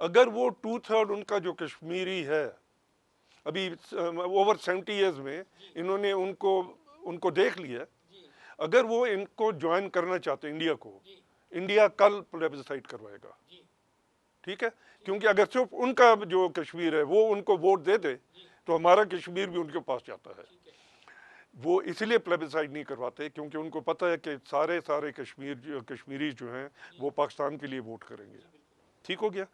اگر وہ 2/3 ان کا جو کشمیری ہے، ابھی اوور 70 ایئرز میں انہوں نے ان کو دیکھ لیا، اگر وہ ان کو جوائن کرنا چاہتے انڈیا کو، انڈیا کل پلیبسائٹ کروائے گا، ٹھیک ہے، کیونکہ اگر صرف ان کا جو کشمیر ہے وہ ان کو ووٹ دے دے تو ہمارا کشمیر بھی ان کے پاس جاتا ہے۔ وہ اس لیے پلیبسائٹ نہیں کرواتے کیونکہ ان کو پتہ ہے کہ سارے کشمیری جو ہیں وہ پاکستان کے لیے ووٹ کریں گے، ٹھیک ہو گیا۔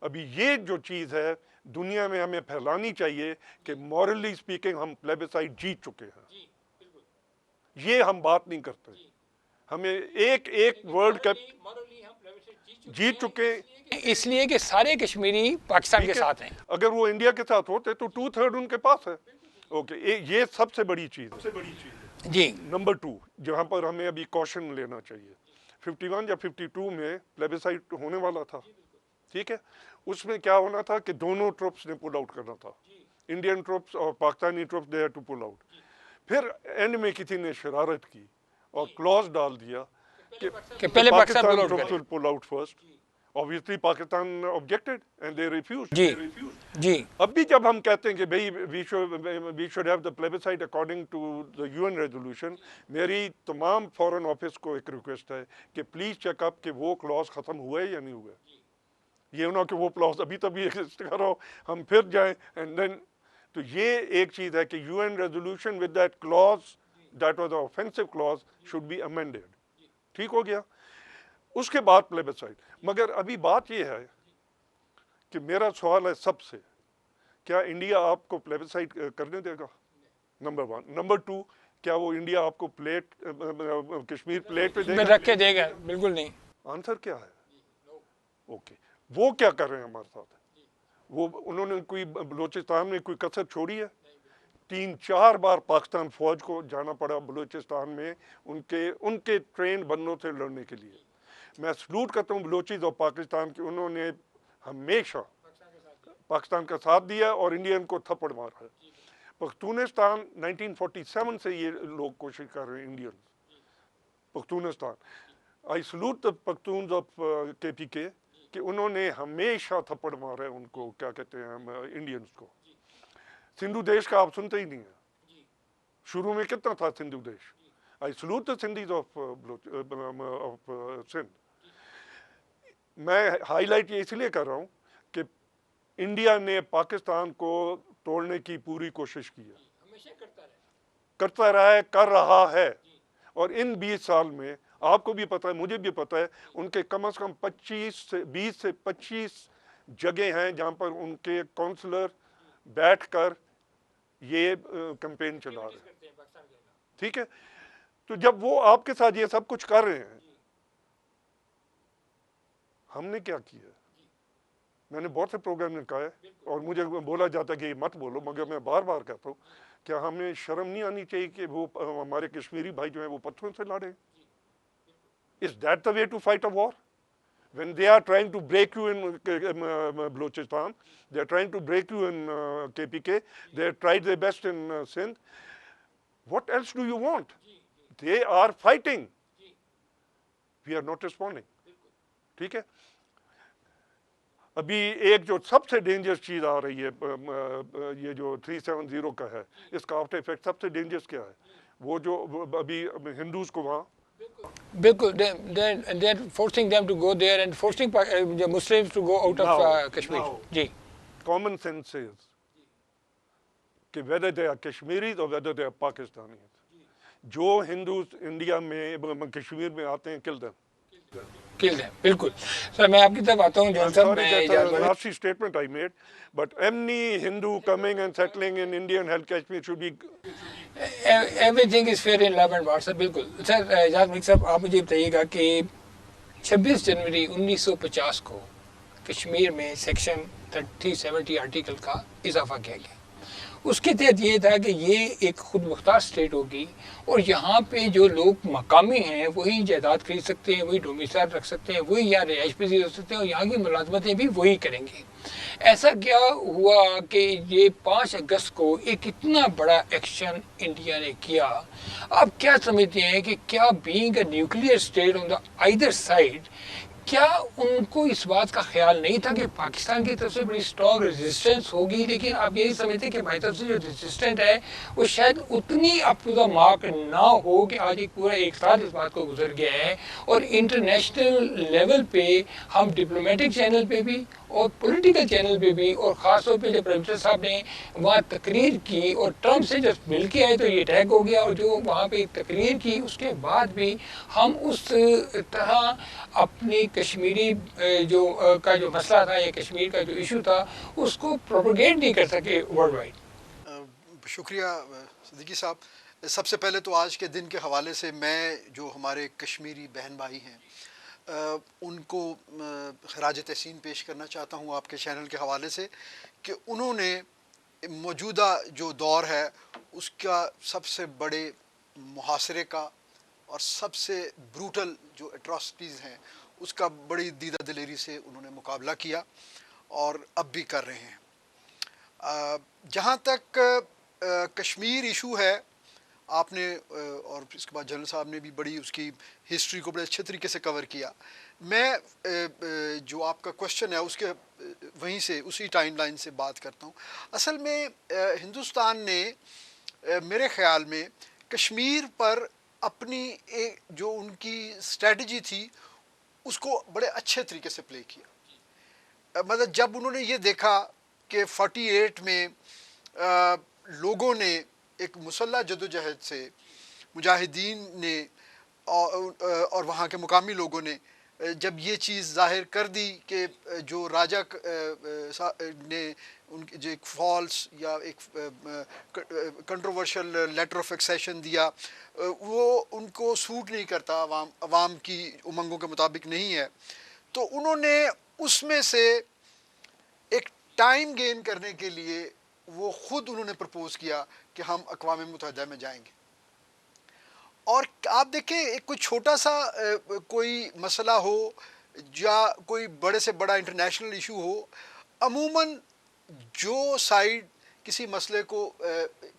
ابھی یہ جو چیز ہے دنیا میں ہمیں پھیلانی چاہیے کہ مورلی سپیکنگ ہم پلیبسائٹ جیت چکے ہیں، یہ ہم بات نہیں کرتے، ہمیں ایک ورلڈ کپ جیت چکے، اس لیے کہ سارے کشمیری پاکستان کے ساتھ ہیں۔ اگر وہ انڈیا کے ساتھ ہوتے تو 2/3 ان کے پاس ہے۔ اوکے، یہ سب سے بڑی چیز ہے۔ جی نمبر 2 جہاں پر ہمیں ابھی کوشن لینا چاہیے، 51 یا 52 میں پلیبسائٹ ہونے والا تھا، ٹھیک ہے، اس میں کیا ہونا تھا کہ دونوں ٹروپس نے پل آؤٹ کرنا تھا، انڈین ٹروپس اور Pakistani troops, they had to pull out. پھر اینڈ میں کسی نے شرارت کی اور کلوز ڈال دیا کہ پہلے پاکستان pull out ٹروپس کرے۔ Will pull out first. Obviously Pakistan objected and they refused. جی اب بھی جب ہم کہتے ہیں کہ بھئی we should have the plebiscite according to the UN resolution، میری تمام فورن آفس کو ایک ریکویسٹ ہے کہ پلیز چیک اپ کہ وہ کلوز ختم ہوا ہے یا نہیں ہوا ہے، یہ نہ کہ وہ کلوز ابھی تبھی ایگزسٹ کرو ہم پھر جائیں اینڈ دین، تو یہ ایک چیز ہے کہ UN resolution with that clause that was an offensive clause should be amended، ٹھیک ہو گیا۔ اس کے بعد پلیبسائٹ، مگر ابھی بات یہ ہے کہ میرا سوال ہے سب سے، کیا انڈیا آپ کو پلیبسائٹ کرنے دے گا؟ نمبر 1۔ نمبر 2، کیا وہ انڈیا آپ کو کشمیر پلیٹ پہ دے گا؟ رکھ کے دے گا؟ بالکل نہیں۔ آنسر کیا ہے؟ اوکے، وہ کیا کر رہے ہیں ہمارے ساتھ؟ وہ انہوں نے کوئی بلوچستان میں کوئی کسر چھوڑی ہے؟ 3-4 بار پاکستان فوج کو جانا پڑا بلوچستان میں ان کے ٹرین بندوں سے لڑنے کے لیے۔ میں سلوٹ کرتا ہوں بلوچیز اور پاکستان کی، انہوں نے ہمیشہ پاکستان کا ساتھ دیا اور انڈین کو تھپڑ مارا ہے۔ پختونستان 1947 سے یہ لوگ کوشش کر رہے ہیں، Indian Pakhtunistan, I salute the Pakhtuns of KPK کہ انہوں نے ہمیشہ تھپڑ مارا ہے ان کو، کیا کہتے ہیں انڈینز کو۔ سندھو دیش کا آپ سنتے ہی نہیں ہیں، شروع میں کتنا تھا Sindhu Desh? I salute the Sindhis of Sindh. میں ہائی لائٹ یہ اس لیے کر رہا ہوں کہ انڈیا نے پاکستان کو توڑنے کی پوری کوشش کی ہے، کرتا رہا ہے، کر رہا ہے، اور ان 20 سال میں آپ کو بھی پتہ ہے، مجھے بھی پتہ ہے، ان کے کم از کم 20 سے 25 جگہ ہیں جہاں پر ان کے کونسلر بیٹھ کر یہ کمپین چلا رہے ہیں، ٹھیک ہے۔ تو جب وہ آپ کے ساتھ یہ سب کچھ کر رہے ہیں، ہم نے کیا کیا؟ میں نے بہت سے پروگرام میں کہا ہے اور مجھے بولا جاتا ہے کہ یہ مت بولو، مگر میں بار بار کہتا ہوں، کیا ہمیں شرم نہیں آنی چاہیے کہ وہ ہمارے کشمیری بھائی جو ہیں وہ پتھروں سے لڑیں؟ Is that the way to fight a war? When they are trying to break you in Balochistan, they are trying to break you in KPK, they tried their best in Sindh. What else do you want? They are fighting. We are not responding. ٹھیک ہے۔ ابھی ایک جو سب سے dangerous چیز آ رہی ہے، یہ جو 370 کا ہے، اس کا آفٹر ایفیکٹ سب سے ڈینجرس کیا ہے؟ وہ جو ابھی ہندوز کو وہاں بالکل they are forcing them to go there and forcing the Muslims to go out of Kashmir. G common sense says کہ whether they are Kashmiris or whether they are Pakistanis، جو ہندوز انڈیا میں کشمیر میں آتے ہیں، kill them. بالکل سر، میں آپ کی طرف آتا ہوں جون صاحب، میں last statement I made, but any Hindu coming and settling in Indian held Kashmir should be everything is fair in love and war. سر بالکل سر، اعجاز ملک صاحب آپ مجھے بتائیے گا کہ 26 جنوری 1950 کو کشمیر میں سیکشن 370 آرٹیکل کا اضافہ کیا گیا۔ اس کے تحت یہ تھا کہ یہ ایک خود مختار اسٹیٹ ہوگی اور یہاں پہ جو لوگ مقامی ہیں وہی جائیداد خرید سکتے ہیں، وہی ڈومیسائل رکھ سکتے ہیں، وہی یہاں رہائش پذیر ہو سکتے ہیں اور یہاں کی ملازمتیں بھی وہی کریں گے۔ ایسا کیا ہوا کہ یہ 5 اگست کو ایک اتنا بڑا ایکشن انڈیا نے کیا؟ آپ کیا سمجھتے ہیں کہ کیا being a nuclear state on the either side کیا ان کو اس بات کا خیال نہیں تھا کہ پاکستان کی طرف سے بڑی اسٹرانگ ریزسٹنس ہوگی، لیکن آپ یہی سمجھتے کہ ہماری طرف سے جو ریزسٹنٹ ہے وہ شاید اتنی اپ ٹو دا مارک نہ ہو کہ آج ایک پورا ایک سال اس بات کو گزر گیا ہے اور انٹرنیشنل لیول پہ ہم ڈپلومیٹک چینل پہ بھی اور پولیٹیکل چینل پہ بھی، اور خاص طور پہ جب پرائم منسٹر صاحب نے وہاں تقریر کی اور ٹرمپ سے جب مل کے آئے تو یہ اٹیک ہو گیا، اور جو وہاں پہ تقریر کی اس کے بعد بھی ہم اس طرح اپنی کشمیری جو مسئلہ تھا یا کشمیر کا جو ایشو تھا اس کو پروپیگیٹ نہیں کر سکے ورلڈ وائڈ۔ شکریہ صدیقی صاحب۔ سب سے پہلے تو آج کے دن کے حوالے سے میں جو ہمارے کشمیری بہن بھائی ہیں ان کو خراج تحسین پیش کرنا چاہتا ہوں آپ کے چینل کے حوالے سے، کہ انہوں نے موجودہ جو دور ہے اس کا سب سے بڑے محاصرے کا اور سب سے بروٹل جو اٹراسٹیز ہیں اس کا بڑی دیدہ دلیری سے انہوں نے مقابلہ کیا اور اب بھی کر رہے ہیں۔ جہاں تک کشمیر ایشو ہے، آپ نے اور اس کے بعد جنرل صاحب نے بھی بڑی اس کی ہسٹری کو بڑے اچھے طریقے سے کور کیا۔ میں جو آپ کا کوشچن ہے اس کے وہیں سے اسی ٹائم لائن سے بات کرتا ہوں۔ اصل میں ہندوستان نے میرے خیال میں کشمیر پر اپنی جو ان کی اسٹریٹجی تھی اس کو بڑے اچھے طریقے سے پلے کیا۔ مطلب جب انہوں نے یہ دیکھا کہ 48 میں لوگوں نے ایک مسلح جدوجہد سے مجاہدین نے اور وہاں کے مقامی لوگوں نے جب یہ چیز ظاہر کر دی کہ جو راجہ نے ان کی جو ایک فالس یا ایک کنٹروورشل لیٹر آف ایکسیشن دیا وہ ان کو سوٹ نہیں کرتا، عوام کی امنگوں کے مطابق نہیں ہے، تو انہوں نے اس میں سے ایک ٹائم گین کرنے کے لیے وہ خود انہوں نے پرپوز کیا کہ ہم اقوام متحدہ میں جائیں گے۔ اور آپ دیکھیں ایک کوئی چھوٹا سا کوئی مسئلہ ہو یا کوئی بڑے سے بڑا انٹرنیشنل ایشو ہو، عموماً جو سائیڈ کسی مسئلے کو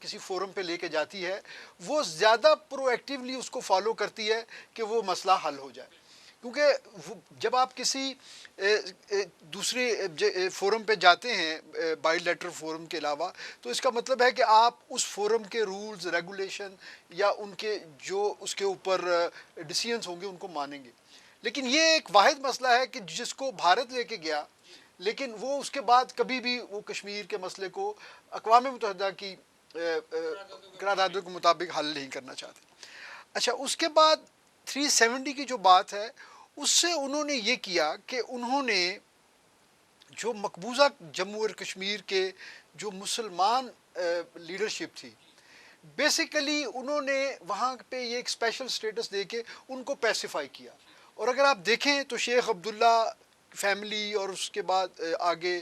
کسی فورم پہ لے کے جاتی ہے وہ زیادہ پرو ایکٹیولی اس کو فالو کرتی ہے کہ وہ مسئلہ حل ہو جائے، کیونکہ جب آپ کسی دوسرے فورم پہ جاتے ہیں بائی لیٹر فورم کے علاوہ، تو اس کا مطلب ہے کہ آپ اس فورم کے رولز ریگولیشن یا ان کے جو اس کے اوپر ڈیسیژنز ہوں گے ان کو مانیں گے۔ لیکن یہ ایک واحد مسئلہ ہے کہ جس کو بھارت لے کے گیا، لیکن وہ اس کے بعد کبھی بھی وہ کشمیر کے مسئلے کو اقوام متحدہ کی قراردادوں کے مطابق حل نہیں کرنا چاہتے۔ اچھا، اس کے بعد 370 کی جو بات ہے اس سے انہوں نے یہ کیا کہ انہوں نے جو مقبوضہ جموں اور کشمیر کے جو مسلمان لیڈرشپ تھی، بیسیکلی انہوں نے وہاں پہ یہ ایک اسپیشل سٹیٹس دے کے ان کو پیسیفائی کیا۔ اور اگر آپ دیکھیں تو شیخ عبداللہ فیملی اور اس کے بعد آگے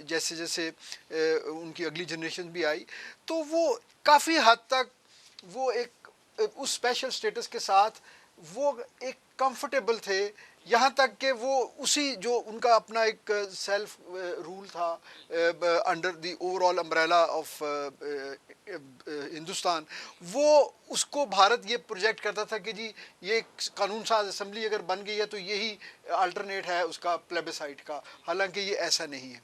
جیسے جیسے ان کی اگلی جنریشن بھی آئی، تو وہ کافی حد تک وہ ایک اس اسپیشل سٹیٹس کے ساتھ وہ ایک کمفرٹیبل تھے، یہاں تک کہ وہ اسی جو ان کا اپنا ایک سیلف رول تھا under the over all umbrella of Hindustan, وہ اس کو بھارت یہ پروجیکٹ کرتا تھا کہ جی یہ قانون ساز اسمبلی اگر بن گئی ہے تو یہی الٹرنیٹ ہے اس کا پلیبیسائٹ کا، حالانکہ یہ ایسا نہیں ہے۔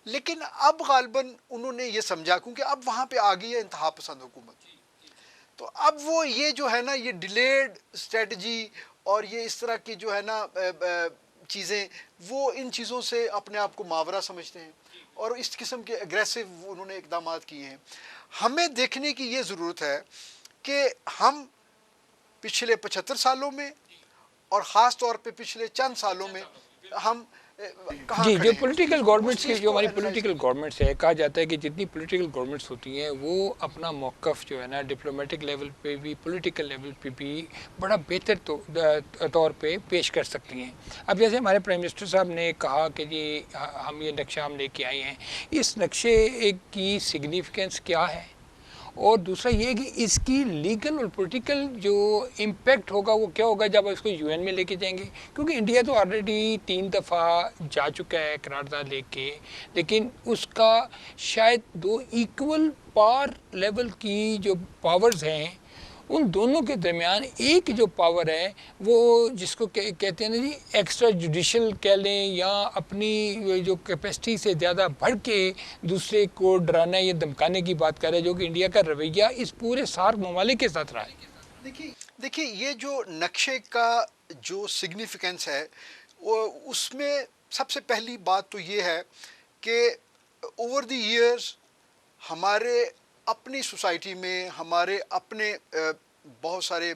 لیکن اب غالباً انہوں نے یہ سمجھا، کیونکہ اب وہاں پہ آ گئی ہے انتہا پسند حکومت، تو اب وہ یہ جو ہے نا یہ ڈیلیڈ اسٹریٹجی اور یہ اس طرح کی جو ہے نا چیزیں، وہ ان چیزوں سے اپنے آپ کو ماورا سمجھتے ہیں اور اس قسم کے اگریسو انہوں نے اقدامات کیے ہیں۔ ہمیں دیکھنے کی یہ ضرورت ہے کہ ہم پچھلے 75 سالوں میں اور خاص طور پہ پچھلے چند سالوں میں ہم کہاں جی، کھڑے جو ہیں۔ پولیٹیکل گورنمنٹس کی چیز جو کو ہماری analyze پولیٹیکل گورنمنٹس ہے، کہا جاتا ہے کہ جتنی پولیٹیکل گورنمنٹس ہوتی ہیں وہ اپنا موقف جو ہے نا ڈپلومیٹک لیول پہ بھی پولیٹیکل لیول پہ بھی بڑا بہتر طور پہ پیش کر سکتی ہیں۔ اب جیسے ہمارے پرائم منسٹر صاحب نے کہا کہ جی ہم یہ نقشہ ہم لے کے آئے ہیں، اس نقشے کی سگنیفیکنس کیا ہے، اور دوسرا یہ کہ اس کی لیگل اور پولیٹیکل جو امپیکٹ ہوگا وہ کیا ہوگا جب اس کو یو این میں لے کے جائیں گے، کیونکہ انڈیا تو آلریڈی 3 دفعہ جا چکا ہے قرارداد لے کے، لیکن اس کا شاید 2 ایکول پار لیول کی جو پاورز ہیں ان دونوں کے درمیان ایک جو پاور ہے وہ جس کو کہتے ہیں نا جی ایکسٹرا جوڈیشل کہہ لیں یا اپنی جو کیپیسٹی سے زیادہ بڑھ کے دوسرے کو ڈرانا یا دمکانے کی بات کر رہا ہے، جو کہ انڈیا کا رویہ اس پورے سارک ممالک کے ساتھ رہا ہے۔ دیکھیے یہ جو نقشے کا جو سگنیفیکنس ہے وہ اس میں سب سے پہلی بات تو یہ ہے کہ اوور دی ایئرز ہمارے اپنی سوسائٹی میں ہمارے اپنے بہت سارے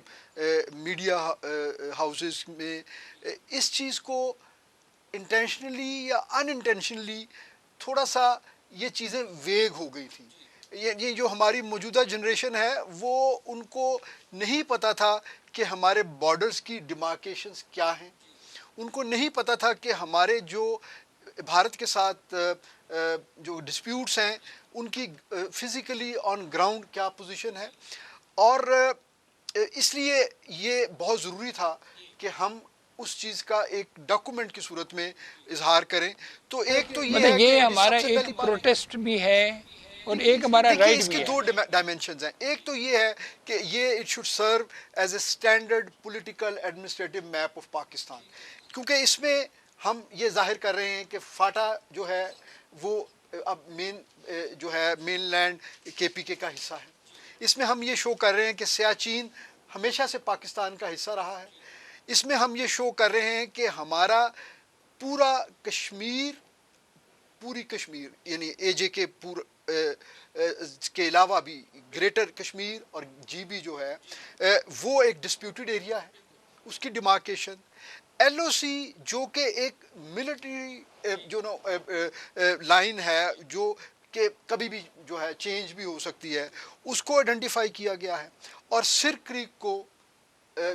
میڈیا ہاؤسز میں اس چیز کو انٹینشنلی یا ان انٹینشنلی تھوڑا سا یہ چیزیں ویگ ہو گئی تھیں۔ یہ جو ہماری موجودہ جنریشن ہے وہ ان کو نہیں پتہ تھا کہ ہمارے بارڈرز کی ڈیمارکیشنز کیا ہیں، ان کو نہیں پتہ تھا کہ ہمارے جو بھارت کے ساتھ جو ڈسپیوٹس ہیں ان کی فزیکلی آن گراؤنڈ کیا پوزیشن ہے، اور اس لیے یہ بہت ضروری تھا کہ ہم اس چیز کا ایک ڈاکومنٹ کی صورت میں اظہار کریں۔ تو ایک تو یہ ہے مطلب یہ کہ ہمارا سب سے ایک پہلی بات پروٹیسٹ بھی ہے اور ایک ہمارا دیکھیے رائٹ اس بھی کے ہے۔ دو ڈائمینشنز ہیں۔ ایک تو یہ ہے کہ یہ it should serve as a standard political administrative map of Pakistan, کیونکہ اس میں ہم یہ ظاہر کر رہے ہیں کہ فاٹا جو ہے وہ اب جو ہے مین لینڈ کے پی کے کا حصہ ہے۔ اس میں ہم یہ شو کر رہے ہیں کہ سیاچین ہمیشہ سے پاکستان کا حصہ رہا ہے۔ اس میں ہم یہ شو کر رہے ہیں کہ ہمارا پورا کشمیر، پوری کشمیر یعنی اے جے کے کے علاوہ بھی گریٹر کشمیر اور جی بی جو ہے وہ ایک ڈسپیوٹڈ ایریا ہے، اس کی ڈیمارکیشن ایل او سی جو کہ ایک ملٹری جو لائن ہے جو کہ کبھی بھی جو ہے چینج بھی ہو سکتی ہے، اس کو آئیڈینٹیفائی کیا گیا ہے، اور سر کریک کو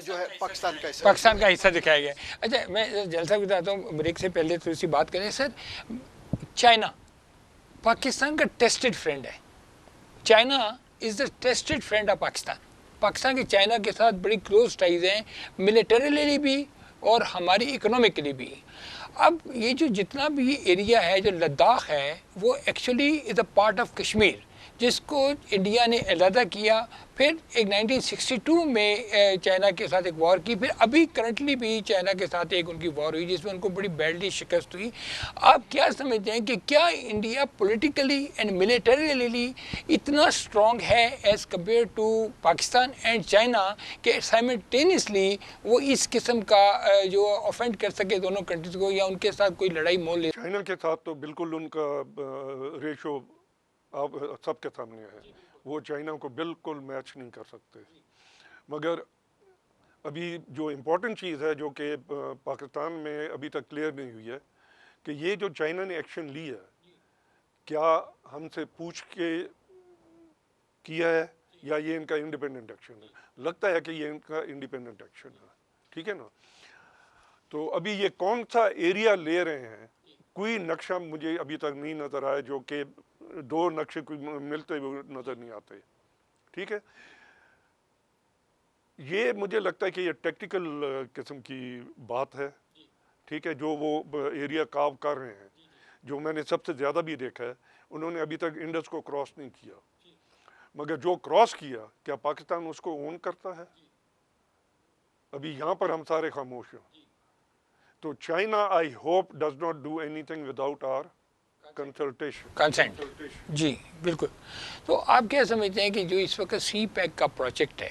جو ہے پاکستان کا حصہ دکھایا گیا۔ اچھا میں جلسہ بتاتا ہوں، بریک سے پہلے تھوڑی سی بات کریں سر۔ چائنا پاکستان کا ٹیسٹڈ فرینڈ ہے۔ China is the tested friend of Pakistan. Pakistan کے چائنا کے ساتھ بڑی کلوز ٹائز ہیں، ملیٹریلی بھی اور ہماری اکنامکلی بھی۔ اب یہ جو جتنا بھی ایریا ہے جو لداخ ہے وہ actually is a part of Kashmir, جس کو انڈیا نے علیحدہ کیا، پھر ایک 1962 میں چائنا کے ساتھ ایک وار کی، پھر ابھی کرنٹلی بھی چائنا کے ساتھ ایک ان کی وار ہوئی جس میں ان کو بڑی بیڈلی شکست ہوئی۔ آپ کیا سمجھتے ہیں کہ کیا انڈیا پولیٹیکلی اینڈ ملیٹریلی اتنا اسٹرانگ ہے as compare to Pakistan and China کہ سائملٹینیسلی وہ اس قسم کا جو افینڈ کر سکے دونوں کنٹریز کو، یا ان کے ساتھ کوئی لڑائی مول لے؟ چائنا کے ساتھ تو بالکل ان کا ریشو آپ سب کے سامنے ہے، وہ چائنا کو بالکل میچ نہیں کر سکتے۔ مگر ابھی جو امپورٹنٹ چیز ہے جو کہ پاکستان میں ابھی تک کلیئر نہیں ہوئی ہے کہ یہ جو چائنا نے ایکشن لی ہے کیا ہم سے پوچھ کے کیا ہے یا یہ ان کا انڈیپینڈنٹ ایکشن ہے؟ لگتا ہے کہ یہ ان کا انڈیپینڈنٹ ایکشن ہے، ٹھیک ہے نا۔ تو ابھی یہ کون سا ایریا لے رہے ہیں، کوئی نقشہ مجھے ابھی تک نہیں نظر آیا، جو کہ دو نقشے کوئی ملتے ہوئے نظر نہیں آتے، ٹھیک ہے۔ یہ مجھے لگتا ہے کہ یہ ٹیکٹیکل قسم کی بات ہے، ٹھیک ہے، جو وہ ایریا کاو کر رہے ہیں۔ جو میں نے سب سے زیادہ بھی دیکھا ہے انہوں نے ابھی تک انڈس کو کراس نہیں کیا، مگر جو کراس کیا کیا پاکستان اس کو اون کرتا ہے؟ ابھی یہاں پر ہم سارے خاموش ہیں۔ تو China I hope does not do anything without our consent. جی بالکل۔ تو آپ کیا سمجھتے ہیں کہ جو اس وقت سی پیک کا پروجیکٹ ہے،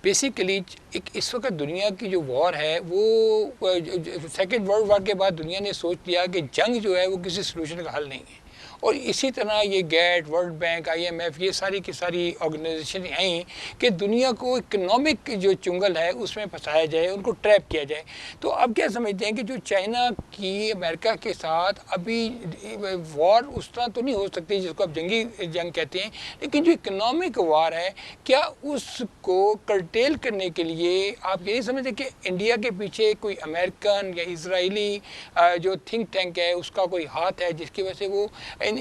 بیسیکلی ایک اس وقت دنیا کی جو وار ہے وہ سیکنڈ ورلڈ وار کے بعد دنیا نے سوچ لیا کہ جنگ جو ہے وہ کسی سلوشن کا حل نہیں ہے، اور اسی طرح یہ GATT, World Bank, I M F, یہ ساری کی ساری آرگنائزیشن ہیں کہ دنیا کو اکنامک جو چنگل ہے اس میں پھنسایا جائے، ان کو ٹریپ کیا جائے۔ تو اب کیا سمجھتے ہیں کہ جو چائنا کی امریکہ کے ساتھ ابھی وار اس طرح تو نہیں ہو سکتی جس کو اب جنگی جنگ کہتے ہیں، لیکن جو اکنامک وار ہے کیا اس کو کرٹیل کرنے کے لیے آپ یہی سمجھتے ہیں کہ انڈیا کے پیچھے کوئی امریکن یا اسرائیلی جو تھنک ٹینک ہے اس کا کوئی ہاتھ ہے، جس کی وجہ سے وہ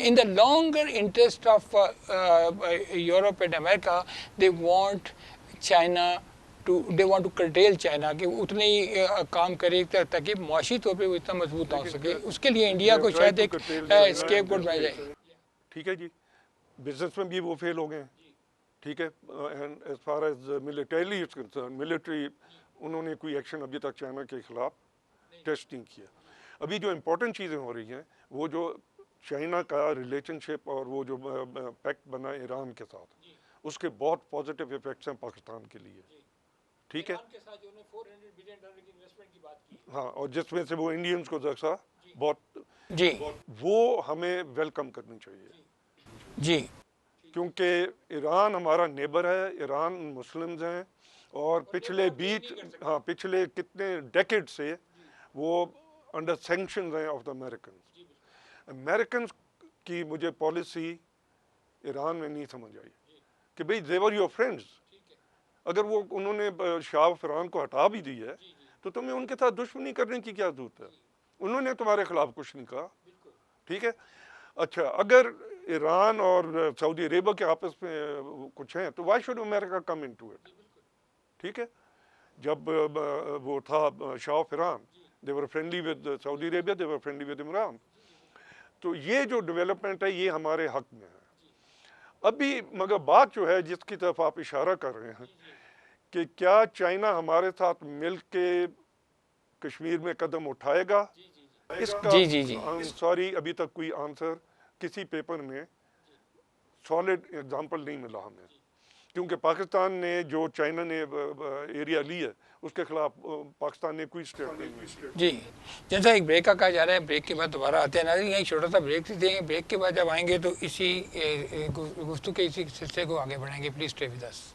in the longer interest of Europe and America, they want to curtail China کہ اتنے ہی کام کرے تاکہ معاشی طور پہ وہ اتنا مضبوط ہو سکے۔ اس کے لیے انڈیا کو شاید ایک اسکیپ گوٹ بنا جائے۔ ٹھیک ہے جی، بزنس میں بھی وہ فیل ہو گئے ہیں، ٹھیک ہے. And as far as militarily is concerned, military انہوں نے کوئی ایکشن ابھی تک چائنا کے خلاف ٹیسٹ نہیں کیا. ابھی جو امپورٹنٹ چیزیں ہو رہی ہیں وہ جو چائنا کا ریلیشن شپ اور وہ جو پیکٹ بنا ایران کے ساتھ, اس کے بہت پازیٹیو افیکٹس ہیں پاکستان کے لیے. ٹھیک ہے, ہاں, اور جس میں سے وہ انڈینز کو دیکھا بہت, جی وہ ہمیں ویلکم کرنی چاہیے. جی کیونکہ ایران ہمارا نیبر ہے, ایران مسلمز ہیں, اور پچھلے کتنے ڈیکیڈ سے وہ انڈر سینکشنز ہیں آف دا امریکنز. امریکنز کی مجھے پالیسی ایران میں نہیں سمجھ آئی کہ بھئی they were your friends. اگر وہ انہوں نے شاہ فرحان کو ہٹا بھی دی ہے تو تمہیں ان کے ساتھ دشمنی کرنے کی کیا ضرورت ہے؟ انہوں نے تمہارے خلاف کچھ نہیں کہا. ٹھیک ہے. اچھا, اگر ایران اور سعودی عربیہ کے آپس میں کچھ ہیں تو why should America come into it. ٹھیک ہے. جب وہ تھا شاہ Farhan, they were friendly with Saudi Arabia, they were friendly with Imran. تو یہ جو ڈیولپمنٹ ہے یہ ہمارے حق میں ہے. ابھی مگر بات جو ہے جس کی طرف آپ اشارہ کر رہے ہیں کہ کیا چائنا ہمارے ساتھ مل کے کشمیر میں قدم اٹھائے گا, اس کا سوری ابھی تک کوئی آنسر کسی پیپر میں سالڈ ایگزامپل نہیں ملا ہمیں. کیونکہ پاکستان نے جو چائنا نے ایریا لی ہے اس کے خلاف پاکستان نے کوئی اسٹیپ نہیں لی. جی, جیسا ایک بریک کا کہا جا رہا ہے, بریک کے بعد دوبارہ آتے ہیں. ناظرین یہیں چھوٹا سا بریک سے دیں گے, بریک کے بعد جب آئیں گے تو اسی گفتگو کے اسی سلسلے کو آگے بڑھائیں گے. Please stay with us.